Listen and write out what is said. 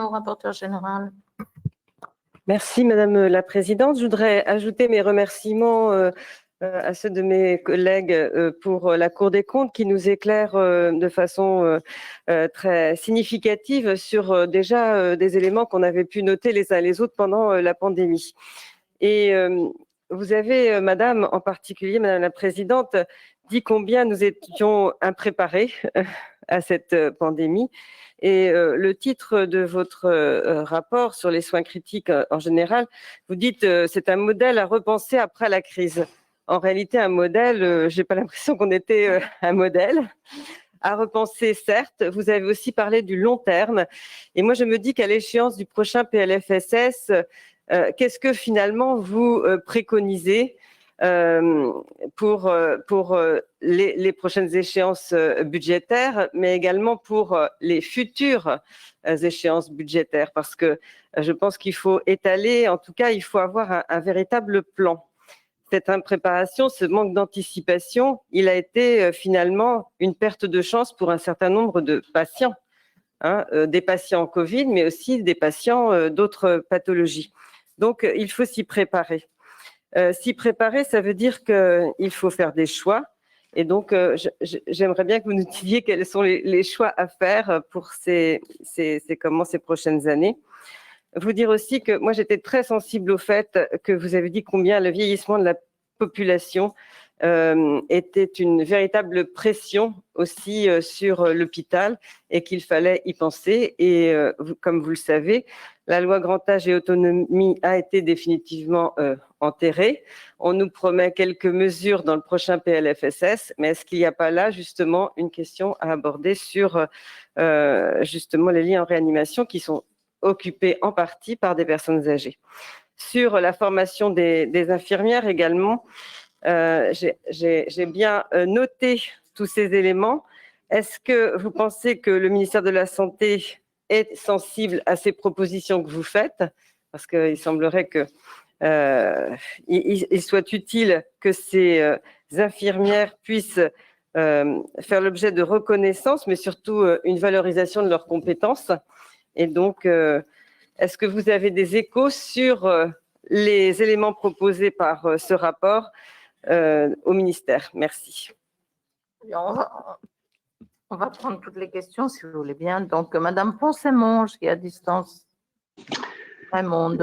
au rapporteur général. Merci Madame la Présidente. Je voudrais ajouter mes remerciements à ceux de mes collègues pour la Cour des comptes qui nous éclaire de façon très significative sur déjà des éléments qu'on avait pu noter les uns les autres pendant la pandémie. Et vous avez, Madame, en particulier, Madame la Présidente, dit combien nous étions impréparés à cette pandémie. Et le titre de votre rapport sur les soins critiques en général, vous dites c'est un modèle à repenser après la crise. En réalité, un modèle, j'ai pas l'impression qu'on était un modèle à repenser, certes. Vous avez aussi parlé du long terme. Et moi, je me dis qu'à l'échéance du prochain PLFSS, qu'est-ce que finalement vous préconisez pour les prochaines échéances budgétaires, mais également pour les futures échéances budgétaires, parce que je pense qu'il faut étaler, en tout cas, il faut avoir un véritable plan. Cette impréparation, ce manque d'anticipation, il a été finalement une perte de chance pour un certain nombre de patients, des patients Covid, mais aussi des patients d'autres pathologies. Donc, il faut s'y préparer. S'y préparer, ça veut dire qu'il faut faire des choix. Et donc, j'aimerais bien que vous nous disiez quels sont les choix à faire pour ces prochaines années. Vous dire aussi que moi, j'étais très sensible au fait que vous avez dit combien le vieillissement de la population était une véritable pression aussi sur l'hôpital et qu'il fallait y penser. Et comme vous le savez, la loi Grand Âge et Autonomie a été définitivement enterrée. On nous promet quelques mesures dans le prochain PLFSS, mais est-ce qu'il n'y a pas là justement une question à aborder sur justement les lits en réanimation qui sont occupés en partie par des personnes âgées? Sur la formation des infirmières également, j'ai bien noté tous ces éléments. Est-ce que vous pensez que le ministère de la Santé est sensible à ces propositions que vous faites? Parce qu'il semblerait qu'il soit utile que ces infirmières puissent faire l'objet de reconnaissance, mais surtout une valorisation de leurs compétences. Et donc, est-ce que vous avez des échos sur les éléments proposés par ce rapport au ministère? Merci. On va prendre toutes les questions, si vous voulez bien. Donc, Madame Poncet-Monge, qui est à distance. Raymond.